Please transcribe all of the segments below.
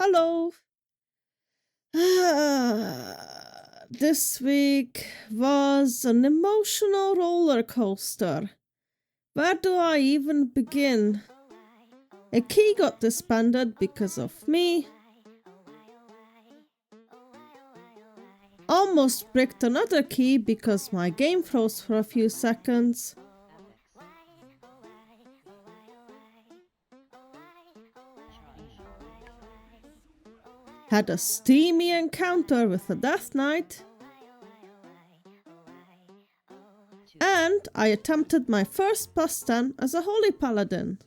Hello. This week was an emotional roller coaster. Where do I even begin? A key got disbanded because of me. Almost bricked another key because my game froze for a few seconds. Had a steamy encounter with a Death Knight. And I attempted my first +10 as a Holy Paladin.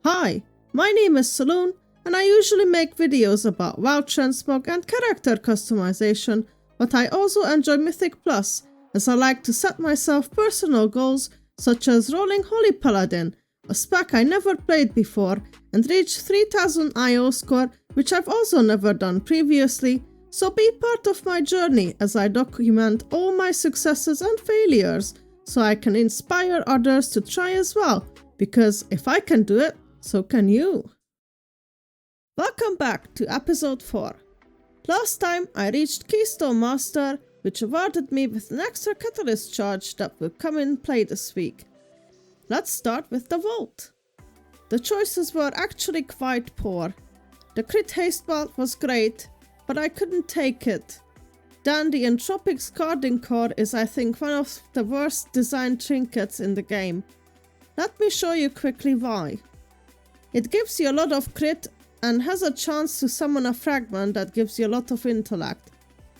Hi, my name is Saloon, and I usually make videos about WoW transmog and character customization, but I also enjoy Mythic Plus, as I like to set myself personal goals such as rolling Holy Paladin, a spec I never played before, and reach 3000 IO score, which I've also never done previously, so be part of my journey as I document all my successes and failures, so I can inspire others to try as well, because if I can do it, so can you. Welcome back to episode 4. Last time I reached Keystone Master, which awarded me with an extra catalyst charge that will come in play this week. Let's start with the vault. The choices were actually quite poor. The crit haste belt was great, but I couldn't take it. Then the entropic scalding core is I think one of the worst designed trinkets in the game. Let me show you quickly why. It gives you a lot of crit and has a chance to summon a fragment that gives you a lot of intellect.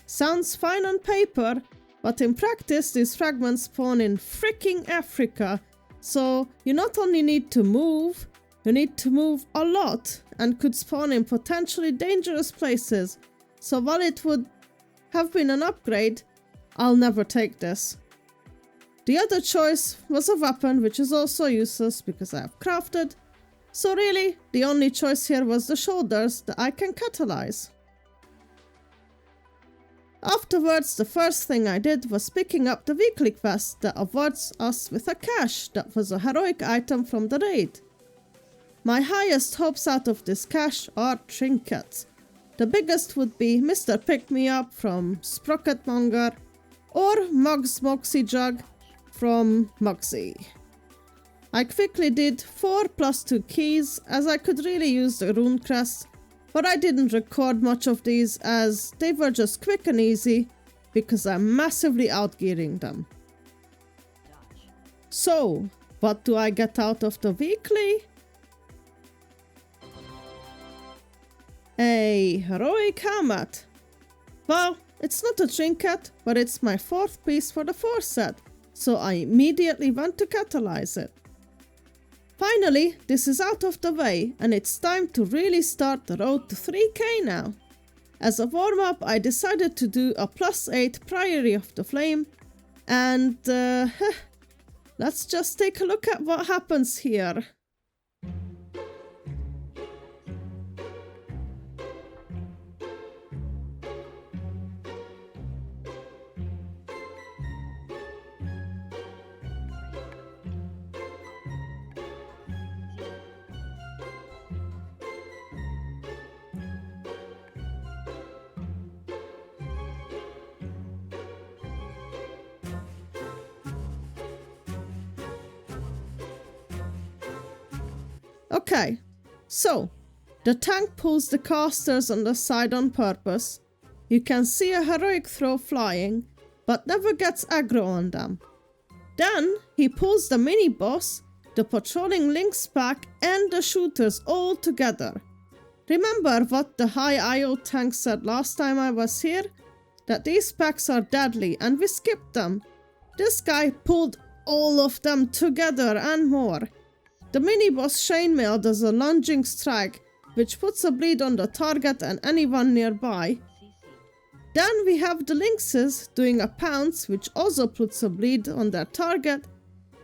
Sounds fine on paper, but in practice these fragments spawn in freaking Africa, so you not only need to move, you need to move a lot and could spawn in potentially dangerous places, so while it would have been an upgrade, I'll never take this. The other choice was a weapon, which is also useless because I have crafted, so really the only choice here was the shoulders that I can catalyze. Afterwards, the first thing I did was picking up the weekly quest that awards us with a cache that was a heroic item from the raid. My highest hopes out of this cache are trinkets. The biggest would be Mr. Pick-Me-Up from Sprocketmonger or Mug's Moxie Jug from Mugsy. I quickly did 4 + 2 keys as I could really use the rune crest, but I didn't record much of these as they were just quick and easy because I'm massively outgearing them. So, what do I get out of the weekly? A heroic helmet. Well, it's not a trinket, but it's my 4th piece for the 4th set, so I immediately went to catalyze it. Finally, this is out of the way, and it's time to really start the road to 3k now. As a warm-up, I decided to do a +8 Priory of the Flame, and let's just take a look at what happens here. Okay, so the tank pulls the casters on the side on purpose. You can see a heroic throw flying, but never gets aggro on them. Then he pulls the mini boss, the patrolling Lynx pack, and the shooters all together. Remember what the high IO tank said last time I was here? That these packs are deadly and we skipped them. This guy pulled all of them together and more. The mini-boss chainmail does a lunging strike, which puts a bleed on the target and anyone nearby. Then we have the lynxes doing a pounce, which also puts a bleed on their target,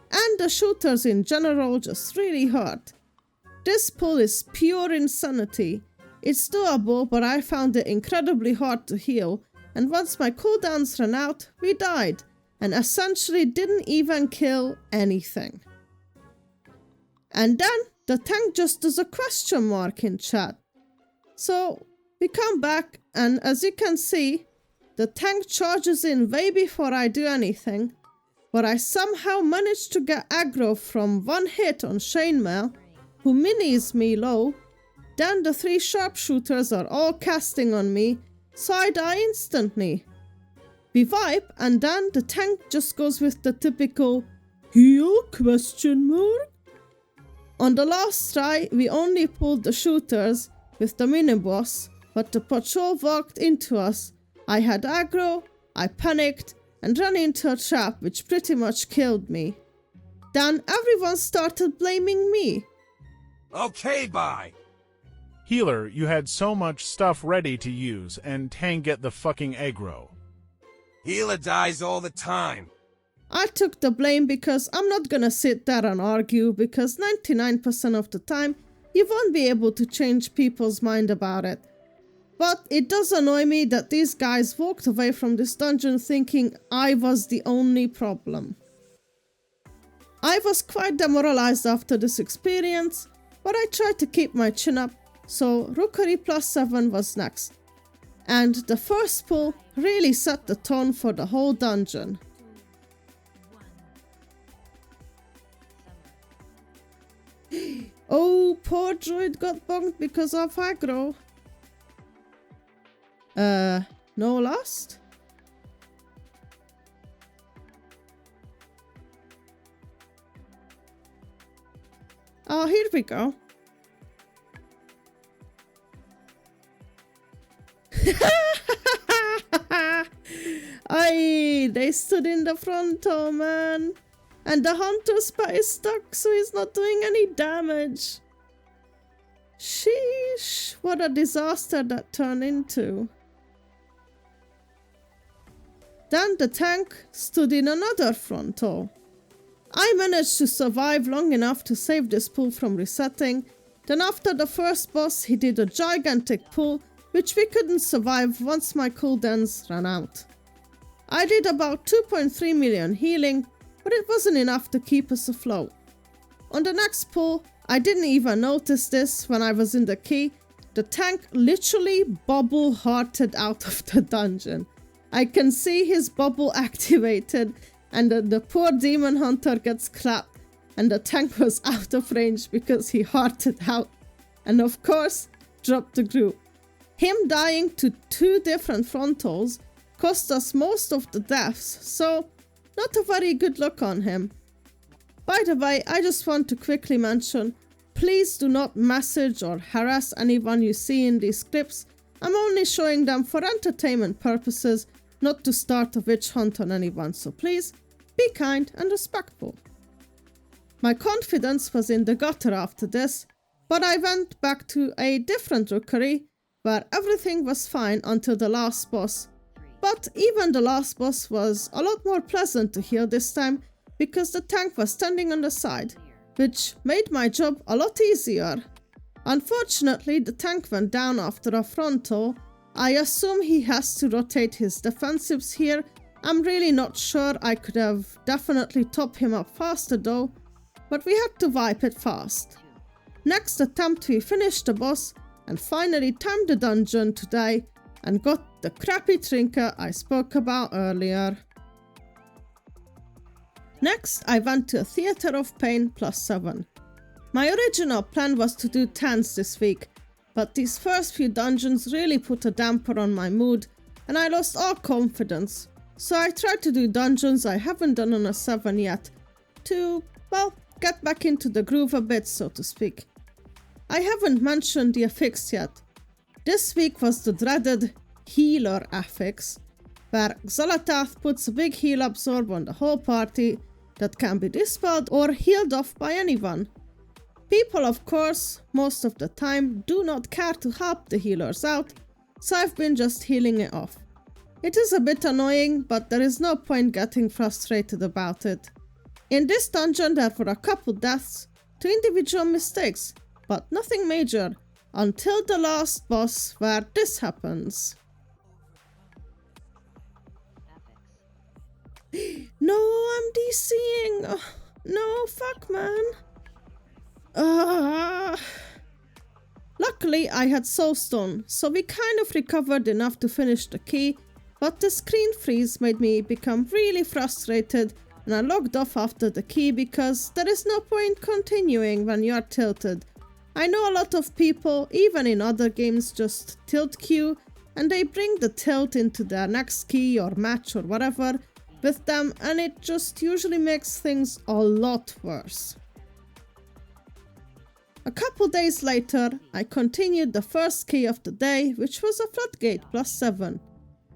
and the shooters in general just really hurt. This pull is pure insanity. It's doable, but I found it incredibly hard to heal, and once my cooldowns ran out, we died, and essentially didn't even kill anything. And then the tank just does a question mark in chat. So we come back, and as you can see, the tank charges in way before I do anything, but I somehow managed to get aggro from one hit on Chainmail, who minis me low. Then the 3 sharpshooters are all casting on me, so I die instantly. We wipe, and then the tank just goes with the typical heal question mark. On the last try, we only pulled the shooters with the mini-boss, but the patrol walked into us. I had aggro, I panicked, and ran into a trap which pretty much killed me. Then everyone started blaming me. Okay, bye. Healer, you had so much stuff ready to use, and tank get the fucking aggro. Healer dies all the time. I took the blame because I'm not gonna sit there and argue, because 99% of the time you won't be able to change people's mind about it. But it does annoy me that these guys walked away from this dungeon thinking I was the only problem. I was quite demoralized after this experience, but I tried to keep my chin up, so Rookery +7 was next. And the first pull really set the tone for the whole dungeon. Oh, poor druid got bonked because of aggro. No lost? Oh, here we go. Aye, they stood in the front, oh man. And the hunter spot is stuck, so he's not doing any damage. Sheesh, what a disaster that turned into. Then the tank stood in another frontal. I managed to survive long enough to save this pull from resetting. Then after the first boss, he did a gigantic pull, which we couldn't survive once my cooldowns ran out. I did about 2.3 million healing, but it wasn't enough to keep us afloat. On the next pull, I didn't even notice this when I was in the key. The tank literally bubble-hearted out of the dungeon. I can see his bubble activated, and the poor demon hunter gets clapped, and the tank was out of range because he hearted out, and of course dropped the group. Him dying to 2 different frontals cost us most of the deaths, so not a very good look on him. By the way, I just want to quickly mention, please do not message or harass anyone you see in these clips. I'm only showing them for entertainment purposes, not to start a witch hunt on anyone, so please be kind and respectful. My confidence was in the gutter after this, but I went back to a different rookery where everything was fine until the last boss. But even the last boss was a lot more pleasant to heal this time because the tank was standing on the side, which made my job a lot easier. Unfortunately, the tank went down after a frontal. I assume he has to rotate his defensives here. I'm really not sure. I could have definitely topped him up faster though, but we had to wipe it fast. Next attempt we finished the boss and finally timed the dungeon today and got the crappy trinket I spoke about earlier. Next I went to a Theatre of Pain +7. My original plan was to do 10s this week, but these first few dungeons really put a damper on my mood and I lost all confidence. So I tried to do dungeons I haven't done on a 7 yet to, well, get back into the groove a bit, so to speak. I haven't mentioned the affix yet. This week was the dreaded healer affix, where Xalatath puts a big heal absorb on the whole party that can be dispelled or healed off by anyone. People, of course, most of the time do not care to help the healers out, so I've been just healing it off. It is a bit annoying, but there is no point getting frustrated about it. In this dungeon there were a couple deaths to individual mistakes, but nothing major, until the last boss where this happens. No, I'm DCing! Oh, no, fuck man. Luckily, I had soulstone, so we kind of recovered enough to finish the key, but the screen freeze made me become really frustrated and I logged off after the key because there is no point continuing when you are tilted. I know a lot of people, even in other games, just tilt queue and they bring the tilt into their next key or match or whatever with them, and it just usually makes things a lot worse. A couple days later, I continued the first key of the day, which was a Floodgate +7.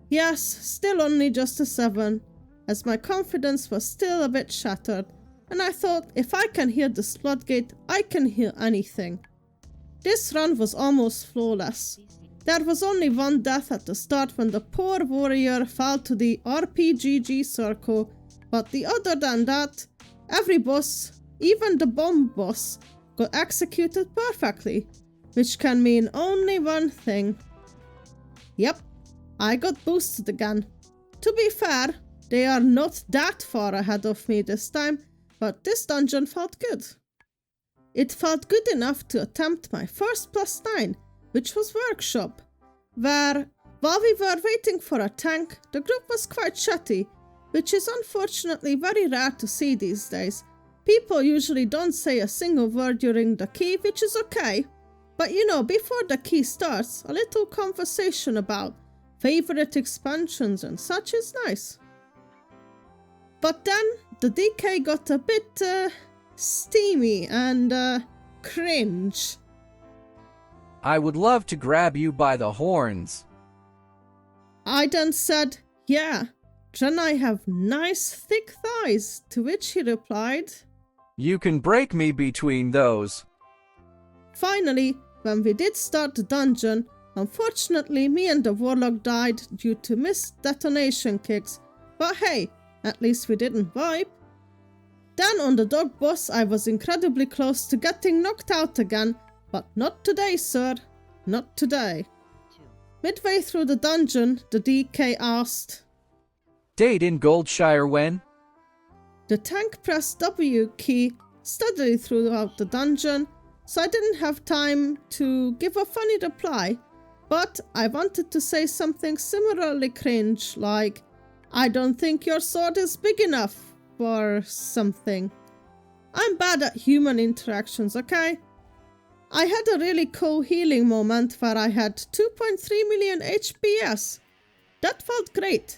Yes, still only just a 7, as my confidence was still a bit shattered, and I thought if I can heal this Floodgate, I can heal anything. This run was almost flawless. There was only one death at the start when the poor warrior fell to the RPGG circle, but other than that, every boss, even the bomb boss, got executed perfectly, which can mean only one thing. Yep, I got boosted again. To be fair, they are not that far ahead of me this time, but this dungeon felt good. It felt good enough to attempt my first +9, which was Workshop, where, while we were waiting for a tank, the group was quite chatty, which is unfortunately very rare to see these days. People usually don't say a single word during the key, which is okay. But you know, before the key starts, a little conversation about favorite expansions and such is nice. But then the DK got a bit steamy and cringe. I would love to grab you by the horns. I then said, yeah, then I have nice thick thighs, to which he replied, You can break me between those. Finally, when we did start the dungeon, unfortunately me and the warlock died due to missed detonation kicks, but hey, at least we didn't wipe. Then on the dog boss I was incredibly close to getting knocked out again, but not today, sir, not today. Midway through the dungeon, the DK asked, Date in Goldshire when? The tank pressed W key steadily throughout the dungeon, so I didn't have time to give a funny reply, but I wanted to say something similarly cringe, like, I don't think your sword is big enough, or something. I'm bad at human interactions, okay? I had a really cool healing moment where I had 2.3 million HPS. That felt great.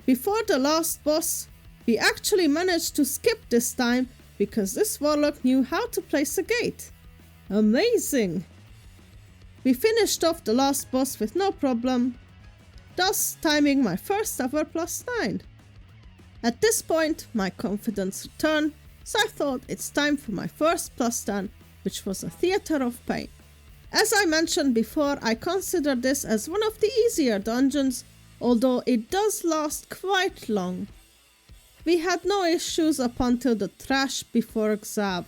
Before the last boss, we actually managed to skip this time because this warlock knew how to place a gate. Amazing! We finished off the last boss with no problem, thus timing my first ever +9. At this point, my confidence returned, so I thought it's time for my first +10, which was a Theatre of Pain. As I mentioned before, I consider this as one of the easier dungeons, although it does last quite long. We had no issues up until the trash before Xav.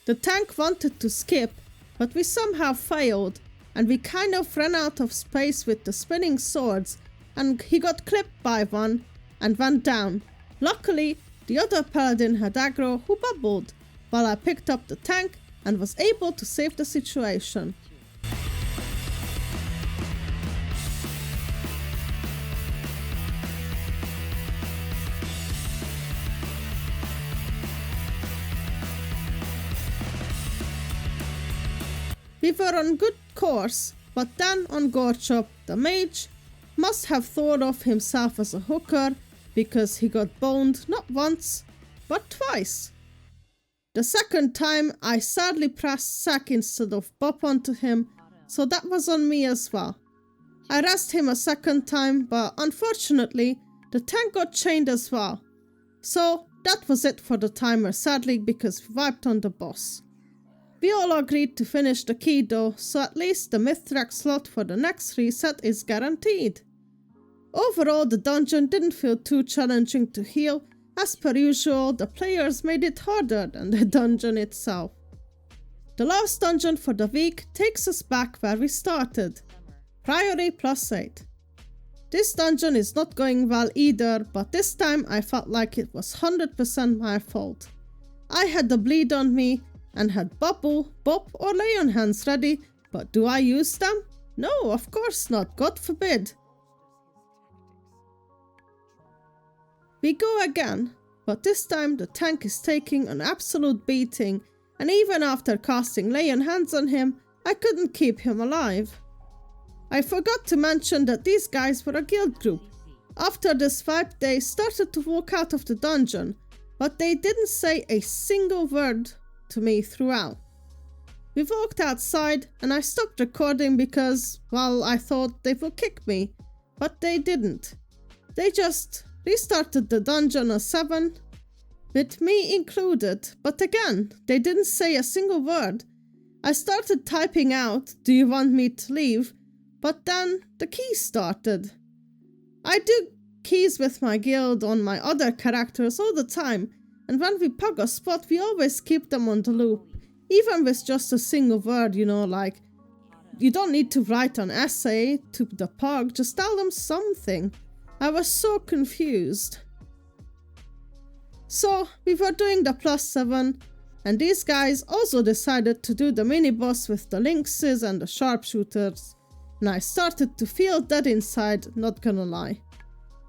The tank wanted to skip, but we somehow failed, and we kind of ran out of space with the spinning swords, and he got clipped by one and went down. Luckily, the other paladin had aggro who bubbled, while I picked up the tank and was able to save the situation. We were on good course, but then on Gorchop, the mage must have thought of himself as a hooker because he got boned not once, but twice. The second time I sadly pressed sack instead of bop onto him, so that was on me as well. I rest him a second time, but unfortunately the tank got chained as well. So that was it for the timer, sadly, because we wiped on the boss. We all agreed to finish the key though, so at least the Mithrak slot for the next reset is guaranteed. Overall, the dungeon didn't feel too challenging to heal, As per usual, the players made it harder than the dungeon itself. The last dungeon for the week takes us back where we started, Priory +8. This dungeon is not going well either, but this time I felt like it was 100% my fault. I had the bleed on me and had bubble, bop or lay on hands ready, but do I use them? No, of course not, God forbid. We go again, but this time the tank is taking an absolute beating, and even after casting lay on hands on him, I couldn't keep him alive. I forgot to mention that these guys were a guild group. After this fight, they started to walk out of the dungeon, but they didn't say a single word to me throughout. We walked outside and I stopped recording because, well, I thought they would kick me, but they didn't. They just restarted the dungeon on 7, with me included, but again, they didn't say a single word. I started typing out, "Do you want me to leave?" But then the keys started. I do keys with my guild on my other characters all the time, and when we pug a spot, we always keep them on the loop, even with just a single word, you know, like, you don't need to write an essay to the pug, just tell them something. I was so confused. So, we were doing the +7, and these guys also decided to do the mini-boss with the lynxes and the sharpshooters, and I started to feel dead inside, not gonna lie.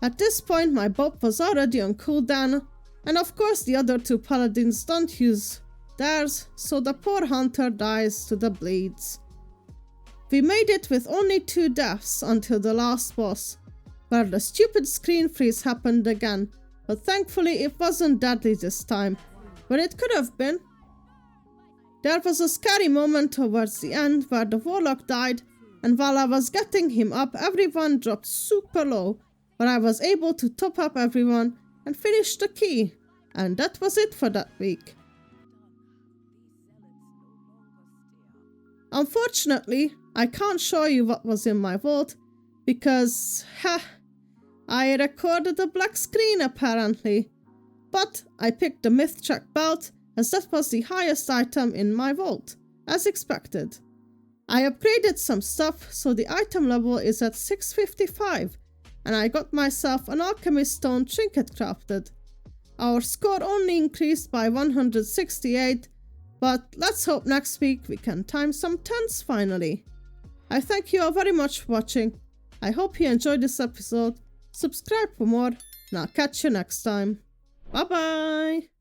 At this point my bob was already on cooldown, and of course the other two paladins don't use theirs, so the poor hunter dies to the bleeds. We made it with only 2 deaths until the last boss, where the stupid screen freeze happened again, but thankfully it wasn't deadly this time, but it could have been. There was a scary moment towards the end where the warlock died, and while I was getting him up, everyone dropped super low, but I was able to top up everyone and finish the key, and that was it for that week. Unfortunately, I can't show you what was in my vault because, I recorded a black screen apparently. But I picked the myth check belt as that was the highest item in my vault, as expected. I upgraded some stuff so the item level is at 655, and I got myself an alchemist stone trinket crafted. Our score only increased by 168, but let's hope next week we can time some 10s finally. I thank you all very much for watching. I hope you enjoyed this episode. Subscribe for more, and I'll catch you next time. Bye bye!